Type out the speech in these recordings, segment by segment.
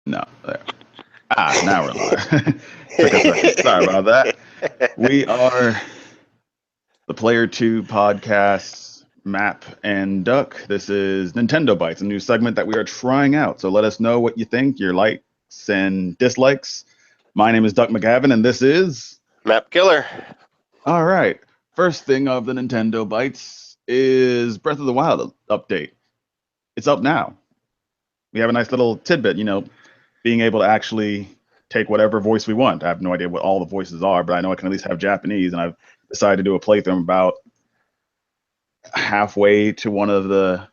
No, there. Now we're live. Took a second. Sorry about that. We are the Player 2 podcasts, Map and Duck. This is Nintendo Bites, a new segment that we are trying out. So let us know what you think, your likes and dislikes. My name is DuckMcGavin, and this is MAPkiller. All right. First thing of the Nintendo Bites is Breath of the Wild update. It's up now. We have a nice little tidbit, being able to actually take whatever voice we want. I have no idea what all the voices are, but I know I can at least have Japanese, and I've decided to do a playthrough about halfway to one of the,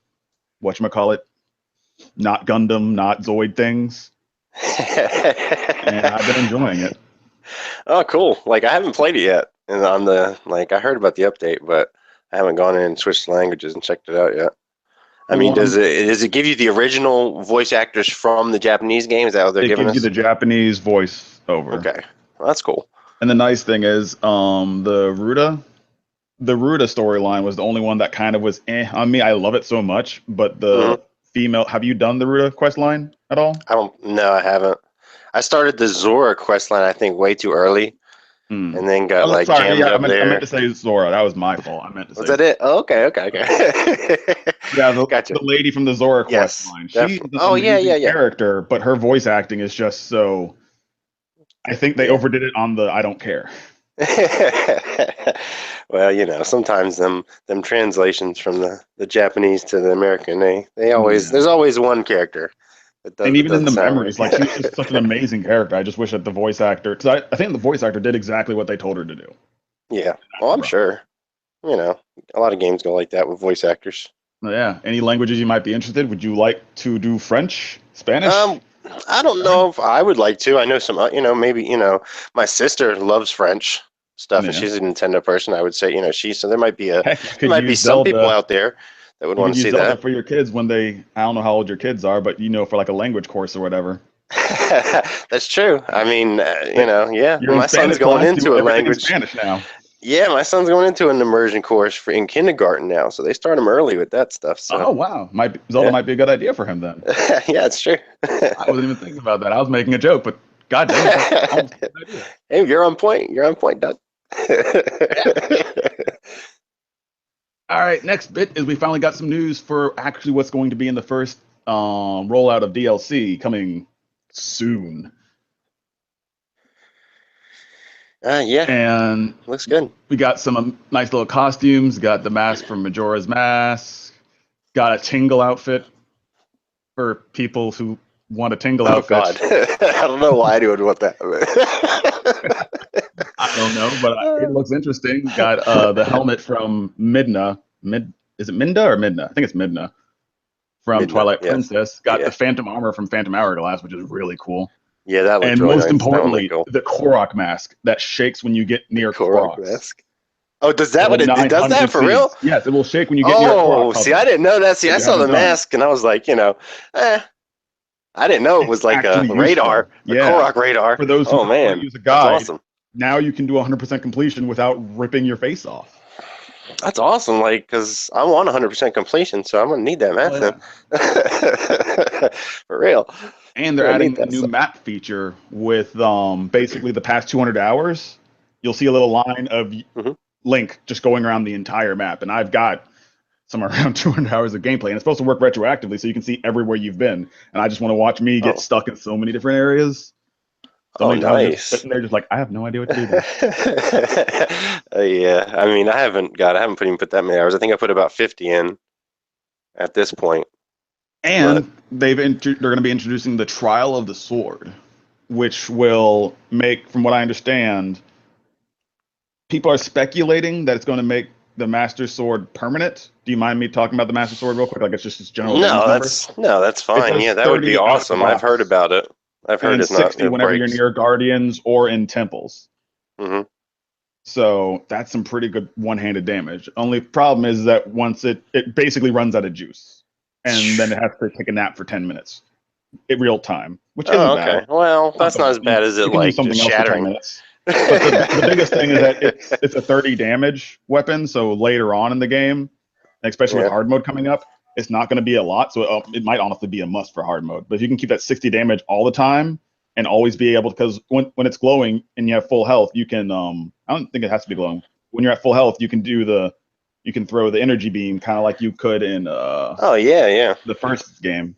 whatchamacallit, not Gundam, not Zoid things. And I've been enjoying it. Oh, cool. I haven't played it yet. And I heard about the update, but I haven't gone in and switched languages and checked it out yet. I mean, does it give you the original voice actors from the Japanese game? Is that what they're giving us? It gives you the Japanese voice over. Okay, well, that's cool. And the nice thing is, the Ruta storyline was the only one that kind of was on me. I love it so much, but the female. Have you done the Ruta quest line at all? No, I haven't. I started the Zora quest line, I think, way too early. And then got jammed up there. I meant to say Zora. That was my fault. Was that it? Oh, okay. Yeah, gotcha. The lady from the Zora quest line. She's yeah. character, but her voice acting is just so. I think they overdid it on the I don't care. Well, sometimes them translations from the Japanese to the American, they always there's always one character. And even in the memories, she's just such an amazing character. I just wish that the voice actor, because I think the voice actor did exactly what they told her to do. Yeah, well, I'm sure. A lot of games go like that with voice actors. Yeah. Any languages you might be interested? Would you like to do French, Spanish? I don't know if I would like to. I know some, maybe, my sister loves French stuff, and she's a Nintendo person. I would say, so there might be some people out there that would want to see that for your kids when I don't know how old your kids are, but for like a language course or whatever. That's true. I mean, my son's going into a language. Spanish now. Yeah, my son's going into an immersion course in kindergarten now, so they start him early with that stuff. So. Oh wow, Zelda might be a good idea for him then. Yeah, it's true. I wasn't even thinking about that. I was making a joke, but God damn it. Hey, you're on point. You're on point, Doug. All right, next bit is we finally got some news for actually what's going to be in the first rollout of DLC coming soon. Yeah. And looks good. We got some nice little costumes. Got the mask from Majora's Mask. Got a Tingle outfit for people who want a Tingle outfit. God. I don't know why I would want that. I don't know, but it looks interesting. Got the helmet from Midna. Is it Minda or Midna? I think it's Midna from Twilight Princess. Got the Phantom armor from Phantom Hourglass, which is really cool. Yeah, that looks and really most nice. importantly, the Korok mask that shakes when you get near Korok Koroks. Mask. Oh, does that what it does that for real? Yes, it will shake when you get near Korok. Oh, see, I didn't know that. See, I saw the mask and I was like, I didn't know it was like a radar, the Korok radar. For those who use a guide, that's awesome. Now you can do 100% completion without ripping your face off. That's awesome, because I want 100% completion, so I'm gonna need that mask then. For real. And they're adding a new map feature with basically the past 200 hours. You'll see a little line of Link just going around the entire map, and I've got somewhere around 200 hours of gameplay, and it's supposed to work retroactively, so you can see everywhere you've been. And I just want to watch me get stuck in so many different areas. So nice. Sitting there just like, I have no idea what to do. Yeah, I mean, I haven't even put that many hours. I think I put about 50 in at this point. And they're going to be introducing the Trial of the Sword, which will make, from what I understand, people are speculating that it's going to make the Master Sword permanent. Do you mind me talking about the Master Sword real quick? Like it's just this general. No, that's fine. Yeah, that would be awesome. I've heard about it. I've heard it's 60 not. Whenever you're near guardians or in temples. Mm-hmm. So that's some pretty good one-handed damage. Only problem is that once it basically runs out of juice, and then it has to take a nap for 10 minutes, in real time, which isn't bad. Well, that's not as bad as it like just shattering. But the biggest thing is that it's a 30 damage weapon. So later on in the game, especially with hard mode coming up, it's not going to be a lot. So it might honestly be a must for hard mode. But if you can keep that 60 damage all the time and always be able, because when it's glowing and you have full health, you can I don't think it has to be glowing. When you're at full health, you can throw the energy beam kind of like you could in the first game.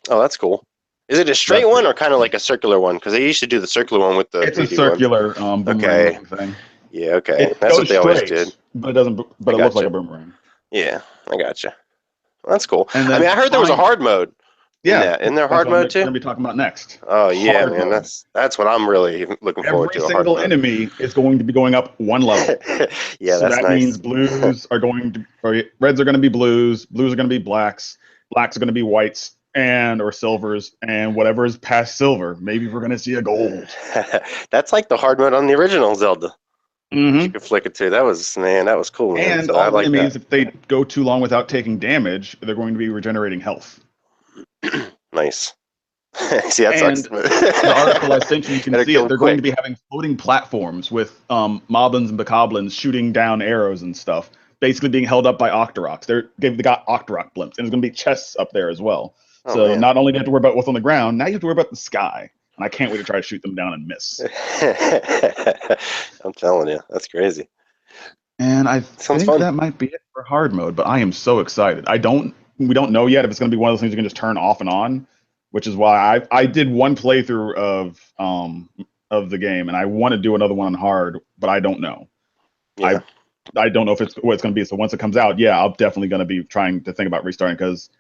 Oh, that's cool. Is it a straight one or kind of like a circular one? Because they used to do the circular one with the. It's a circular boomerang thing. Yeah, okay. That's what they always did. But it doesn't. But it looks like a boomerang. Yeah, I gotcha. Well, that's cool. And I mean, I heard there was a hard mode. Yeah, isn't there hard mode too? We're gonna be talking about next. Oh yeah, man, that's what I'm really looking forward to. Every single enemy is going to be going up one level. Yeah, so that's that nice. means blues are going to, or reds are going to be blues are going to be blacks are going to be whites or silvers, and whatever is past silver. Maybe we're going to see a gold. That's like the hard mode on the original Zelda. Mm-hmm. You could flick it to. That was cool. Man. And so all enemies, if they go too long without taking damage, they're going to be regenerating health. Nice. See, that sucks. The article I sent you can see it. They're going to be having floating platforms with moblins and bokoblins shooting down arrows and stuff, basically being held up by Octoroks. They've got Octorok blimps, and there's going to be chests up there as well. Oh, so man. Not only do you have to worry about what's on the ground, now you have to worry about the sky. And I can't wait to try to shoot them down and miss. I'm telling you, that's crazy. And I think that might be it for hard mode, but I am so excited. We don't know yet if it's going to be one of those things you can just turn off and on, which is why I did one playthrough of the game, and I want to do another one on hard, but I don't know. Yeah. I don't know if it's what it's going to be. So once it comes out, yeah, I'm definitely going to be trying to think about restarting, because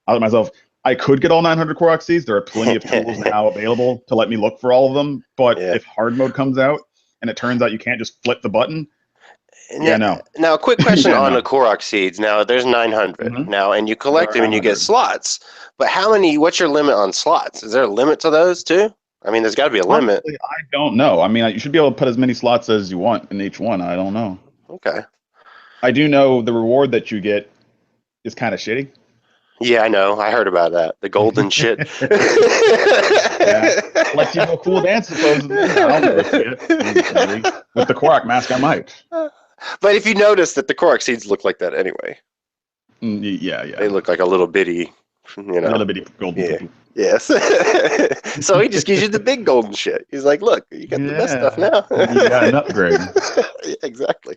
I thought to myself, I could get all 900 Korok seeds. There are plenty of tools now available to let me look for all of them. But if hard mode comes out and it turns out you can't just flip the button, no. Now, a quick question on the Korok seeds. Now, there's 900 now, and you collect them and you get slots. But what's your limit on slots? Is there a limit to those too? I mean, there's got to be a limit. Honestly, I don't know. I mean, you should be able to put as many slots as you want in each one. I don't know. Okay. I do know the reward that you get is kind of shitty. Yeah, I know. I heard about that. The golden shit. Yeah. Lets you do a cool dance, supposedly. I don't know it. With the Korok mask, I might. But if you notice that the Korok seeds look like that anyway. Yeah. They look like a little bitty, little bitty golden cookie. Yes. So he just gives you the big golden shit. He's like, look, you got the best stuff now. You got an upgrade. Yeah, exactly.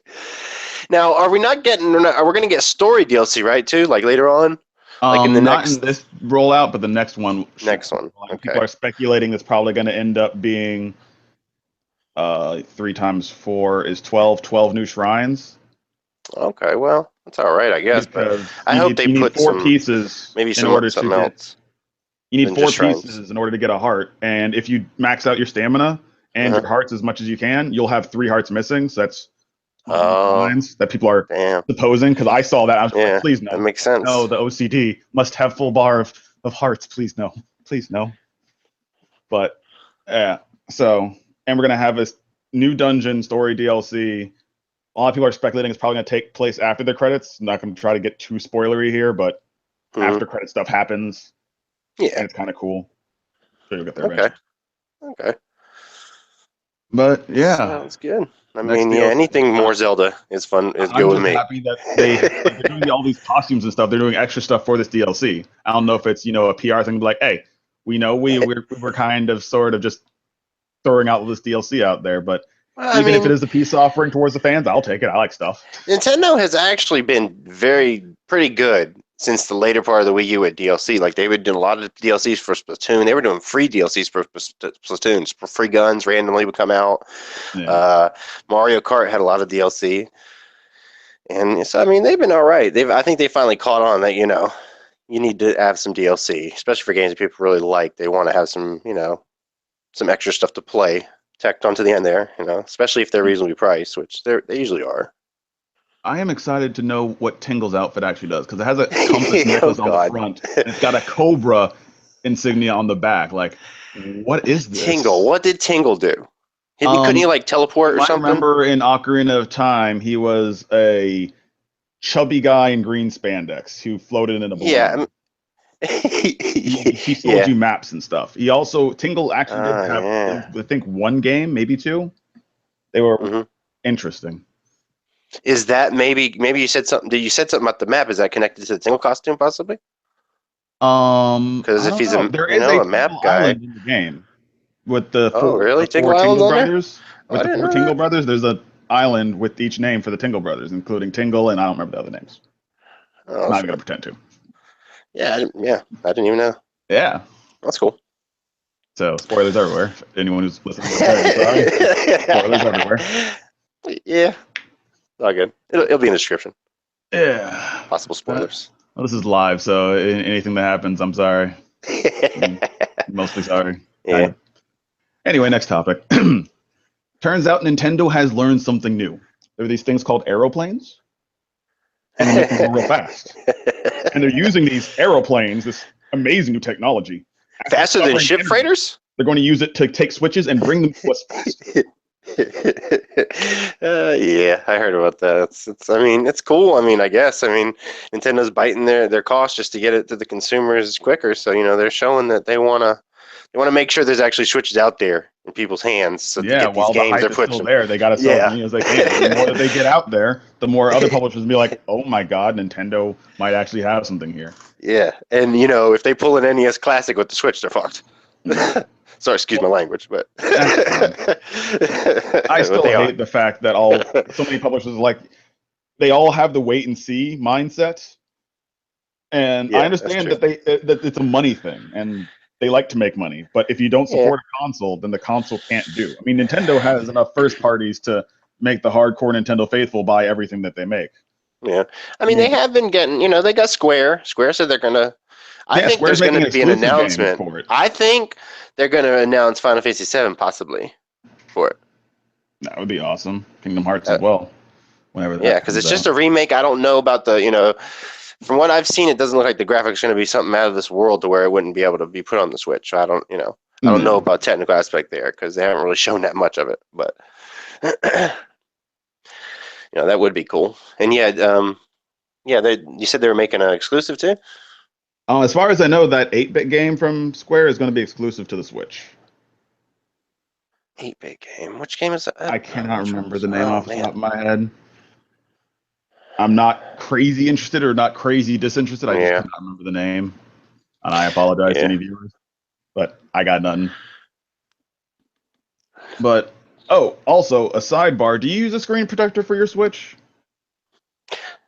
Now, are we going to get story DLC, right, too? Like later on? Like in the not in this rollout, but the next one. Okay. People are speculating it's probably going to end up being 3 times 4 is 12 new shrines. Okay, well, that's all right, I guess. But I hope they put 4 pieces maybe something else. You need 4 pieces in order to get a heart, and if you max out your stamina and your hearts as much as you can, you'll have 3 hearts missing. So that's lines that people are supposing, because I saw that. I was like, please no. That makes sense. No, the OCD must have full bar of hearts. Please no. Please no. But so, and we're gonna have this new dungeon story DLC. A lot of people are speculating it's probably gonna take place after the credits. I'm not gonna try to get too spoilery here, but after credit stuff happens. Yeah, and it's kind of cool. So you'll get there eventually. Okay. But yeah, sounds good. I mean, anything more Zelda is fun. Is good with me. I'm happy that they're doing all these costumes and stuff. They're doing extra stuff for this DLC. I don't know if it's a PR thing, like, hey, we know we're kind of sort of just throwing out this DLC out there, but even if it is a peace offering towards the fans, I'll take it. I like stuff. Nintendo has actually been pretty good since the later part of the Wii U with DLC. Like, they were doing a lot of DLCs for Splatoon. They were doing free DLCs for Splatoon. For free guns randomly would come out. Yeah. Mario Kart had a lot of DLC. And so, I mean, they've been all right. I think they finally caught on that, you need to have some DLC, especially for games that people really like. They want to have some, some extra stuff to play tacked onto the end there, especially if they're reasonably priced, which they usually are. I am excited to know what Tingle's outfit actually does, because it has a compass necklace on the front, and it's got a cobra insignia on the back. Like, what is this? Tingle. What did Tingle do? Couldn't he like teleport or something? I remember in Ocarina of Time, he was a chubby guy in green spandex who floated in a balloon. Yeah. he sold you maps and stuff. He also, Tingle actually did have, I think, 1 game, maybe 2. They were interesting. Is that maybe you said something? Did you said something about the map? Is that connected to the Tingle costume possibly? Because I if don't he's know. a There is a a map Tingle guy. Island in the game with the Oh, really? four Tingle Island's Tingle on there? brothers. Oh, With I the didn't four know Tingle that. brothers, there's a island with each name for the Tingle brothers, including Tingle, and I don't remember the other names. Oh, Not even sure. gonna pretend to. Yeah, I didn't even know. Yeah. That's cool. So spoilers everywhere. Anyone who's listening to this, sorry. Spoilers everywhere. Yeah, all good. It'll be in the description. Yeah. Possible spoilers. Well, this is live, so anything that happens, I'm sorry. Mostly sorry. Yeah. Kind of. Anyway, next topic. Turns out Nintendo has learned something new. There are these things called aeroplanes, and they make them go real fast. And they're using these aeroplanes, this amazing new technology. Faster than ship freighters? They're going to use it to take switches and bring them to us faster. Yeah, I heard about that. I mean, it's cool. I mean, I guess. I mean, Nintendo's biting their cost just to get it to the consumers quicker. So, they're showing that they wanna make sure there's actually switches out there in people's hands. So to get these while the games, hype they're is still pushing. there, they got to sell as many as they can. The more that they get out there, the more other publishers will be like, "Oh my God, Nintendo might actually have something here." Yeah, and if they pull an NES Classic with the Switch, they're fucked. Sorry, excuse my language, but I still hate the fact that so many publishers they all have the wait and see mindset, and I understand that that it's a money thing and they like to make money, but if you don't support a console, then the console can't do. I mean, Nintendo has enough first parties to make the hardcore Nintendo faithful buy everything that they make. Yeah, I mean, they have been getting, they got Square. Square said they're gonna. I think Square's there's going to be an exclusive announcement. for it. I think they're going to announce Final Fantasy VII possibly for it. That would be awesome. Kingdom Hearts as well. Whenever that because it's just a remake. I don't know about the, from what I've seen, it doesn't look like the graphics are going to be something out of this world to where it wouldn't be able to be put on the Switch. So I don't know about technical aspect there because they haven't really shown that much of it. But that would be cool. And you said they were making an exclusive too. As far as I know, that 8-bit game from Square is going to be exclusive to the Switch. 8-bit game? Which game is that? I cannot remember the name off the top of my head. I'm not crazy interested or not crazy disinterested. I just cannot remember the name. And I apologize to any viewers, but I got nothing. But, also, a sidebar. Do you use a screen protector for your Switch?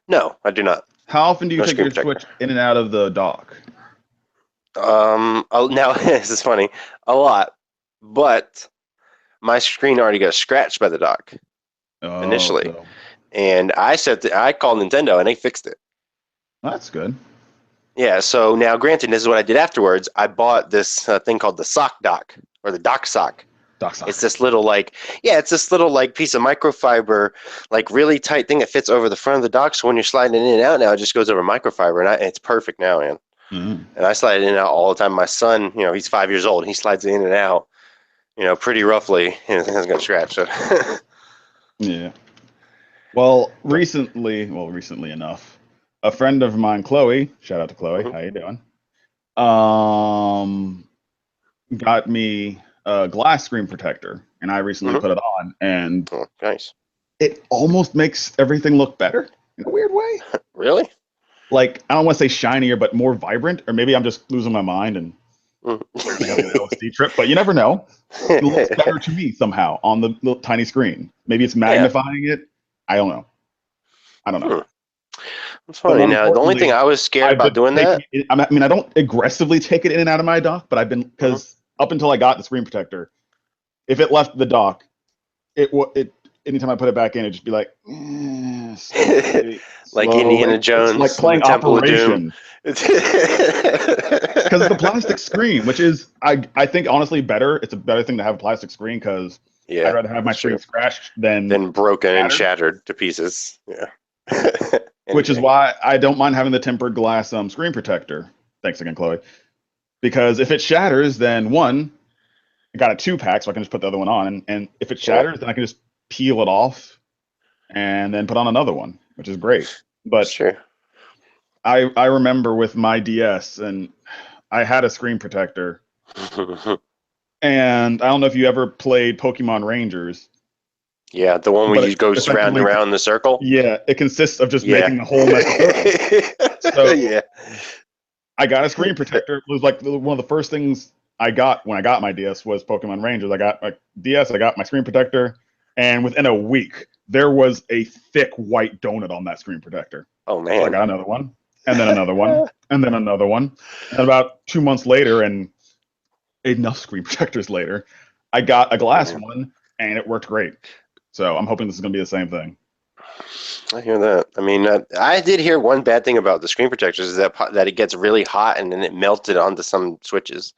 No, I do not. How often do you take your Switch in and out of the dock? Now this is funny. A lot, but my screen already got scratched by the dock initially, and I called Nintendo and they fixed it. That's good. Yeah. So now, granted, this is what I did afterwards. I bought this thing called the sock dock or the dock sock. It's this little piece of microfiber, really tight thing that fits over the front of the dock. So when you're sliding in and out now, it just goes over microfiber, and it's perfect now, man. Mm-hmm. And I slide in and out all the time. My son, he's 5 years old. He slides in and out, pretty roughly, and it hasn't got scratched. So. Yeah. Well, recently enough, a friend of mine, Chloe, shout out to Chloe, how you doing? Got me a glass screen protector, and I recently put it on, and nice. It almost makes everything look better in a weird way. Really? I don't want to say shinier, but more vibrant, or maybe I'm just losing my mind and having an LSD trip, but you never know. It looks better to me somehow on the little tiny screen. Maybe it's magnifying it. I don't know. It's funny. Now, the only thing I was scared about doing that. I don't aggressively take it in and out of my dock, but I've been, because up until I got the screen protector, if it left the dock, anytime I put it back in, it'd just be like, like Indiana Jones, like playing Operation. Because the plastic screen, which is, I think, honestly better. It's a better thing to have a plastic screen because I'd rather have my screen scratched than broken and shattered to pieces. Yeah. Which is why I don't mind having the tempered glass screen protector. Thanks again, Chloe. Because if it shatters, then one, I got a 2-pack, so I can just put the other one on. And if it shatters, then I can just peel it off and then put on another one, which is great. But I remember with my DS, and I had a screen protector. And I don't know if you ever played Pokemon Rangers, Yeah, the one where But you go round and effectively, round in the circle. yeah, it consists of just Yeah. making the whole mess of circles. So Yeah. I got a screen protector. It was like one of the first things I got when I got my DS was Pokemon Rangers. I got my DS, I got my screen protector, and within a week, there was a thick white donut on that screen protector. Oh So I man. got another one, and then another one, and then another one. And about 2 months later, and enough screen protectors later, I got a glass one, and it worked great. So I'm hoping this is going to be the same thing. I hear that. I mean, I did hear one bad thing about the screen protectors is that it gets really hot and then it melted onto some switches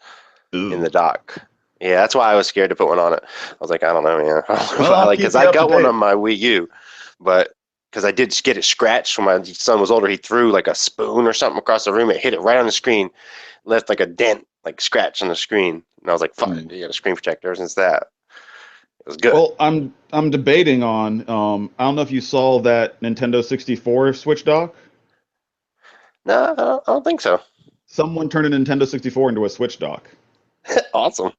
in the dock. Yeah, that's why I was scared to put one on it. I was like, I don't know, man. Well, I'll like, keep because you I up to got one date. on my Wii U, but because I did get it scratched when my son was older, he threw like a spoon or something across the room. It hit it right on the screen, left like a dent, like scratch on the screen. And I was like, fuck, you got a screen protector since that. It was good. Well, I'm debating on I don't know if you saw that Nintendo 64 Switch dock. No, I don't think so. Someone turned a Nintendo 64 into a Switch dock. Awesome.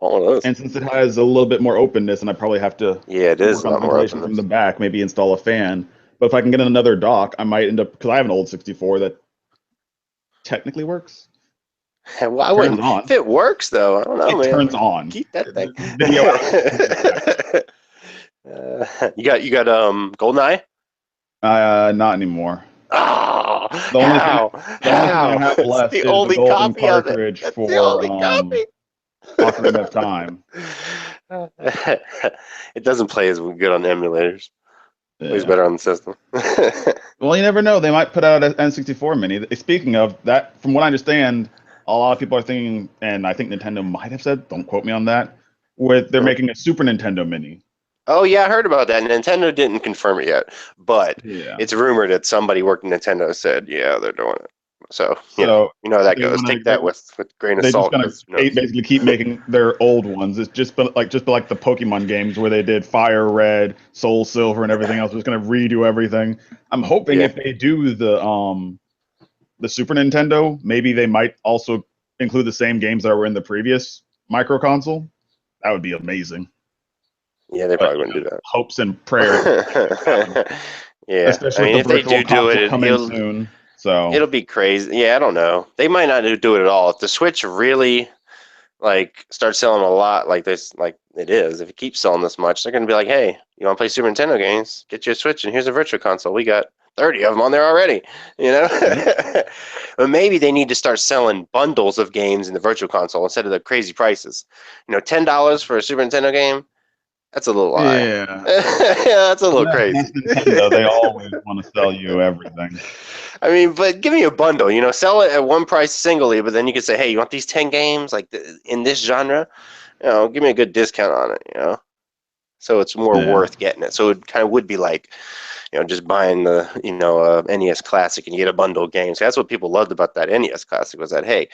All of those. And since it has a little bit more openness, and I probably have to Yeah, it is work a on the lot more ventilation from openness. the back, maybe install a fan. But if I can get another dock, I might end up because I have an old 64 that technically works. Why It turns wouldn't? If on. it works, though, I don't know, It man. turns on. Keep that thing. The video you got GoldenEye? not anymore. Oh, The only thing how? the only thing I How? have It's left the is the only golden copy of it. cartridge That's the for only copy. Ocarina of Time. It doesn't play as good on emulators. It plays Yeah. better on the system. Well, you never know. They might put out an N64 mini. Speaking of that, from what I understand, a lot of people are thinking, and I think Nintendo might have said, don't quote me on that, with they're making a Super Nintendo mini. Oh yeah, I heard about that. Nintendo didn't confirm it yet, but Yeah. it's rumored that somebody working at Nintendo said, yeah, they're doing it. So So you know how that they goes. want Take to that with a grain of they just salt gonna because who knows? basically keep making their old ones. It's just like the Pokemon games where they did Fire Red, Soul Silver, and everything else. They're just gonna redo everything. I'm hoping Yeah. if they do the Super Nintendo, maybe they might also include the same games that were in the previous micro console. That would be amazing. Yeah, they But probably wouldn't do that. hopes and prayers, Yeah, especially I with mean, the if they virtual do console it, coming soon. So it'll be crazy. Yeah, I don't know. They might not do it at all. If the Switch really like starts selling a lot like this, like it is, if it keeps selling this much, they're gonna be like, hey, you want to play Super Nintendo games? Get you a Switch, and here's a virtual console. We got 30 of them on there already. You know. But maybe they need to start selling bundles of games in the virtual console instead of the crazy prices. You know, $10 for a Super Nintendo game. That's a little high. yeah, Yeah, that's a little that's crazy. Nintendo. They always want to sell you everything. I mean, but give me a bundle. You know, sell it at one price singly, but then you could say, hey, you want these 10 games like in this genre? You know, give me a good discount on it. You know, so it's more Yeah. worth getting it. So it kind of would be like, you know, just buying the NES Classic and you get a bundle of games. That's what people loved about that NES Classic was that, hey,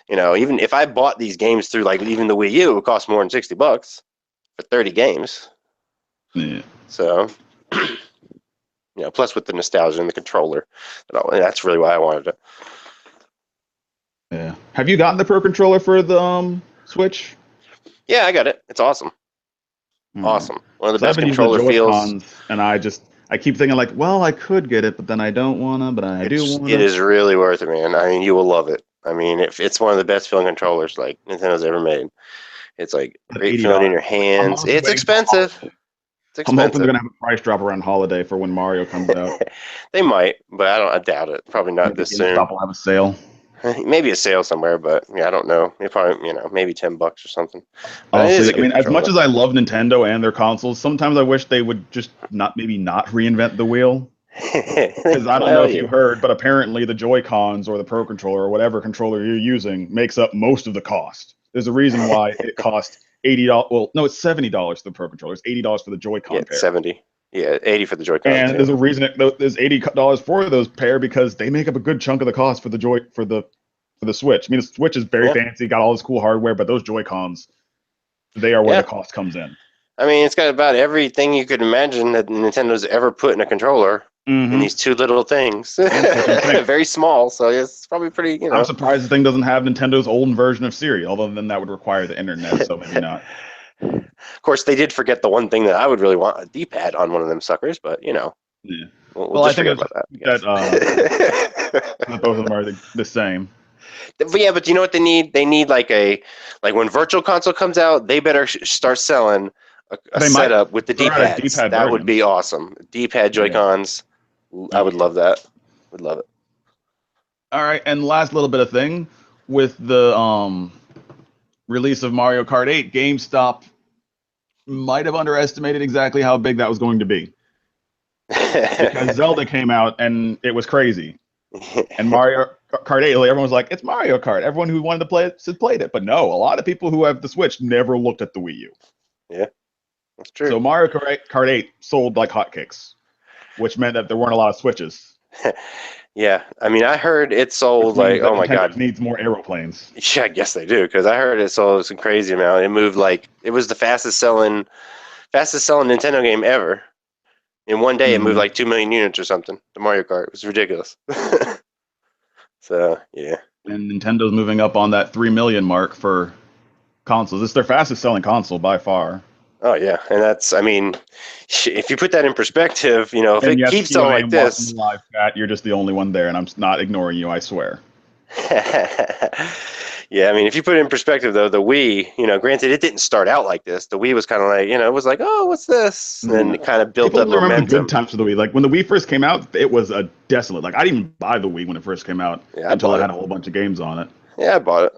you know, even if I bought these games through like even the Wii U, it would cost more than $60 for 30 games. Yeah. So, you know, plus with the nostalgia and the controller, and that's really why I wanted it. Yeah. Have you gotten the Pro Controller for the Switch? Yeah, I got it. It's awesome. Awesome. One of the So I've best been using the controller Joy feels. Cons, and I keep thinking like, well, I could get it, but then I don't wanna, but I do It wanna. is really worth it, man. I mean, you will love it. I mean, it's one of the best feeling controllers like Nintendo's ever made. It's like At great feeling in $80. your I'm hands. honestly It's waiting for expensive. holiday. It's I'm hoping they're expensive. gonna have a price drop around holiday for when Mario comes out. They might, but I doubt it. Probably not Maybe this soon. GameStop will have a sale. Maybe a sale somewhere, but yeah, I don't know. It probably, maybe $10 or something. But it is Honestly, a I good mean, as much controller. as I love Nintendo and their consoles, sometimes I wish they would just not reinvent the wheel. Because I don't know Well, if yeah. you heard, but apparently the Joy Cons or the Pro Controller or whatever controller you're using makes up most of the cost. There's a reason why it costs $80. Well, no, it's $70 for the Pro Controller. It's $80 for the Yeah, Joy-Con it's pair. 70. Yeah, 80 for the Joy-Cons, And yeah. there's a reason there's $80 for those pair because they make up a good chunk of the cost for the Switch. I mean, the Switch is very Yeah. fancy, got all this cool hardware, but those Joy-Cons, they are where Yeah. the cost comes in. I mean, it's got about everything you could imagine that Nintendo's ever put in a controller in these two little things. Very small, so it's probably pretty, I'm surprised the thing doesn't have Nintendo's old version of Siri, although then that would require the internet, so maybe not. Of course, they did forget the one thing that I would really want, a D-pad on one of them suckers, but, you know, Yeah. we'll just forget about that. That both of them are the same. But yeah, but you know what they need? They need like when Virtual Console comes out, they better start selling a setup with the D-pads. That would be awesome. D-pad Joy-Cons. I would love that. Would love it. All right, and last little bit of thing with the release of Mario Kart 8, GameStop might have underestimated exactly how big that was going to be. Because Zelda came out and it was crazy. And Mario Kart 8, everyone was like, it's Mario Kart. Everyone who wanted to play it has played it. But no, a lot of people who have the Switch never looked at the Wii U. Yeah, that's true. So Mario Kart 8 sold like hotcakes, which meant that there weren't a lot of Switches. Yeah, I mean, I heard it sold like, oh my God. Needs more aeroplanes. Yeah, I guess they do, because I heard it sold some crazy amount. It moved like, it was the fastest selling Nintendo game ever. In one day, it moved like 2 million units or something. The Mario Kart. It was ridiculous. So, yeah. And Nintendo's moving up on that 3 million mark for consoles. It's their fastest selling console by far. Oh, yeah. And that's, I mean, if you put that in perspective, you know, if it keeps on like this. Live chat, you're just the only one there, and I'm not ignoring you, I swear. Yeah, I mean, if you put it in perspective, though, the Wii, you know, granted, it didn't start out like this. The Wii was kind of like, you know, it was like, oh, what's this? And then it kind of built up momentum. Remember the good times of the Wii. Like, when the Wii first came out, it was a desolate. Like, I didn't even buy the Wii when it first came out until I had a whole bunch of games on it. Yeah, I bought it.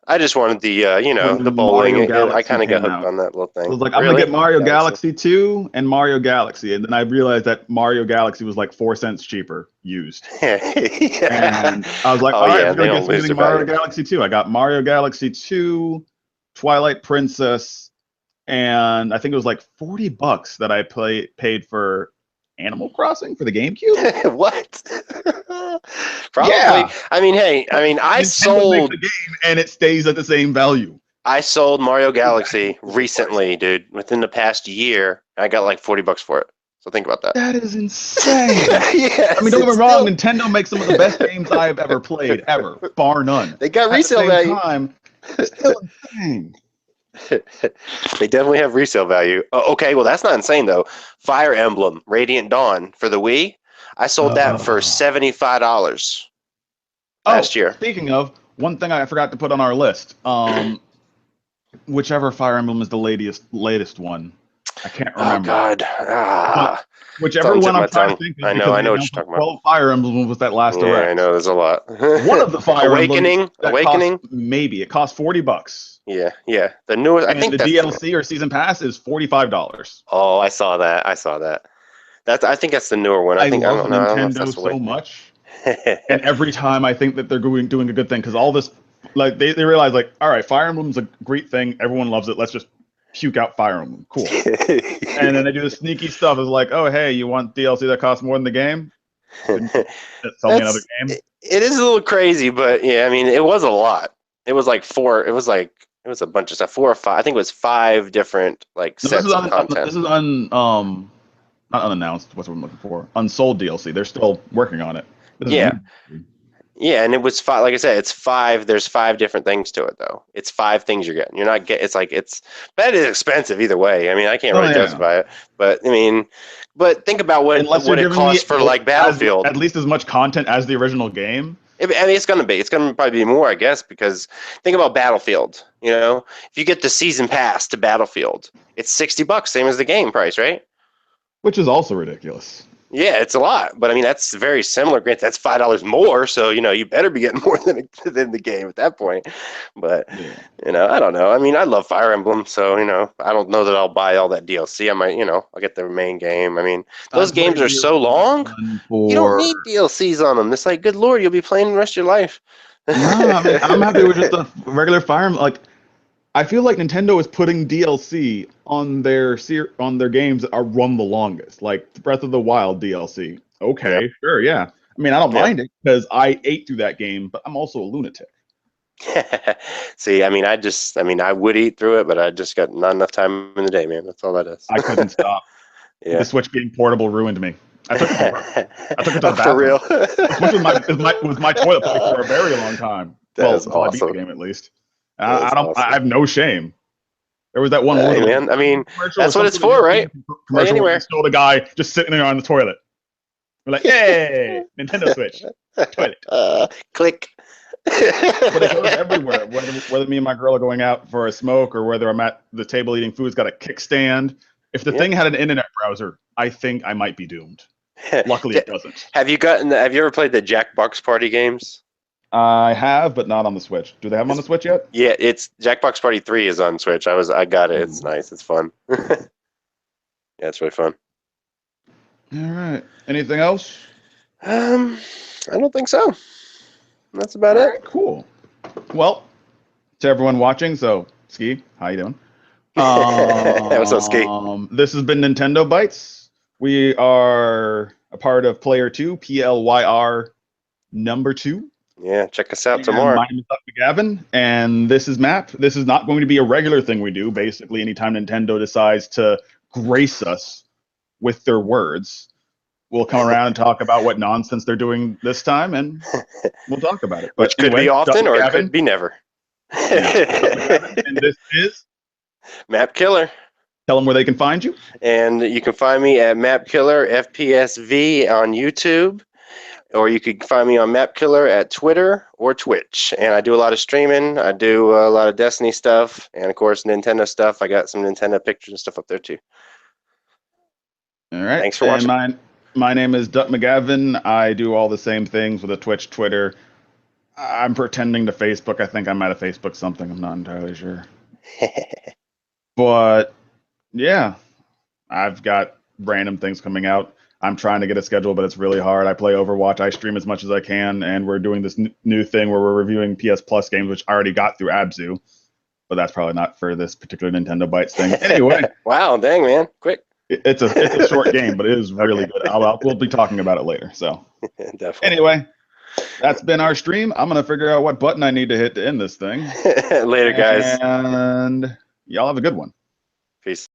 I just wanted the, you know, the bowling. I kind of got hooked on that little thing. I was like, I'm going to get Mario Galaxy 2 and Mario Galaxy. And then I realized that Mario Galaxy was like 4 cents cheaper used. And I was like, all right, I'm going to get something Mario Galaxy 2. I got Mario Galaxy 2, Twilight Princess, and I think it was like $40 that I paid for Animal Crossing for the GameCube. What? Probably. Yeah. I mean, hey, I sold the game and it stays at the same value. I sold Mario Galaxy recently, dude. Within the past year, I got like $40 for it. So think about that. That is insane. Yes, I mean, don't get me wrong. Nintendo makes some of the best games I have ever played, ever, bar none. They got resale value. Still insane. They definitely have resale value. Okay, well, that's not insane, though. Fire Emblem Radiant Dawn for the Wii, I sold that for $75 last year. Speaking of, one thing I forgot to put on our list, whichever Fire Emblem is the latest one. I can't remember. Oh, God. Whichever one I'm trying to think of. I know what you're talking about. 12 Fire Emblems was that last direct. Yeah, I know, there's a lot. One of the Fire Emblems. Awakening? Maybe. It costs $40. Yeah. The newest, I think the DLC or season pass is $45. Oh, I saw that. I think that's the newer one. I love Nintendo so much. And every time I think that they're doing a good thing, because all this, like, they realize, like, all right, Fire Emblem's a great thing. Everyone loves it. Let's just puke out Fire Emblem. Cool. And then they do the sneaky stuff. It's like, oh, hey, you want DLC that costs more than the game? Sell me another game. It is a little crazy, but yeah, I mean, it was a lot. It was like it was a bunch of stuff. 4 or 5. I think it was 5 different sets of content. This is not unannounced. What's what I'm looking for? Unsold DLC. They're still working on it. Yeah, and it was 5. Like I said, it's 5. There's 5 different things to it, though. It's 5 things you're getting. You're not getting. But it is expensive either way. I mean, I can't really justify it. But I mean, think about what it costs for like Battlefield. At least as much content as the original game. I mean, it's gonna be. It's gonna probably be more, I guess, because think about Battlefield. You know, if you get the season pass to Battlefield, it's $60, same as the game price, right? Which is also ridiculous. Yeah, it's a lot, but I mean that's very similar. Granted, that's $5 more, so you better be getting more than the game at that point. But I don't know. I mean, I love Fire Emblem, so I don't know that I'll buy all that DLC. I might, I'll get the main game. I mean, those games are so long, you don't need DLCs on them. It's like, good lord, you'll be playing the rest of your life. No, I mean, I'm happy with just a regular Fire Emblem. Like, I feel like Nintendo is putting DLC on their games that are run the longest, like Breath of the Wild DLC. Okay, sure, yeah. I mean, I don't mind it because I ate through that game, but I'm also a lunatic. See, I mean, I would eat through it, but I just got not enough time in the day, man. That's all that is. I couldn't stop. Yeah. The Switch being portable ruined me. I took it to the bathroom. For real. Which was my toilet play for a very long time. That's awesome. I beat the game at least. I have no shame. There was that one Hey, man. I mean, that's what it's for, right? Play anywhere. Still the guy just sitting there on the toilet. We're like, hey, Nintendo Switch, toilet. Click. But it goes everywhere. Whether me and my girl are going out for a smoke or whether I'm at the table eating food, it's got a kickstand. If the thing had an internet browser, I think I might be doomed. Luckily, it doesn't. Have you ever played the Jackbox Party games? I have, but not on the Switch. Do they have them on the Switch yet? Yeah, it's Jackbox Party 3 is on Switch. I got it. It's nice. It's fun. Yeah, it's really fun. All right. Anything else? I don't think so. That's about it. Right, cool. Well, to everyone watching, so Ski, how you doing? What's up, Ski? This has been Nintendo Bites. We are a part of Player 2, PLYR number 2. Yeah, check us out tomorrow. My name is DuckMcGavin, and this is Map. This is not going to be a regular thing we do. Basically, anytime Nintendo decides to grace us with their words, we'll come around and talk about what nonsense they're doing this time, and we'll talk about it. Which could be often or it could be never. And this is MAPkiller. Tell them where they can find you. And you can find me at MAPkiller FPSV on YouTube, or you could find me on MAPkiller at Twitter or Twitch. And I do a lot of streaming. I do a lot of Destiny stuff, and of course Nintendo stuff. I got some Nintendo pictures and stuff up there too. All right. Thanks for watching. My name is DuckMcGavin. I do all the same things with a Twitch, Twitter. I'm pretending to Facebook. I think I'm at a Facebook something. I'm not entirely sure. But yeah, I've got random things coming out. I'm trying to get a schedule, but it's really hard. I play Overwatch. I stream as much as I can, and we're doing this new thing where we're reviewing PS Plus games, which I already got through Abzu. But that's probably not for this particular Nintendo Bites thing. Anyway. Wow, dang, man. Quick. It's a short game, but it is really good. We'll be talking about it later. So, definitely. Anyway, that's been our stream. I'm gonna figure out what button I need to hit to end this thing. Later, guys. And y'all have a good one. Peace.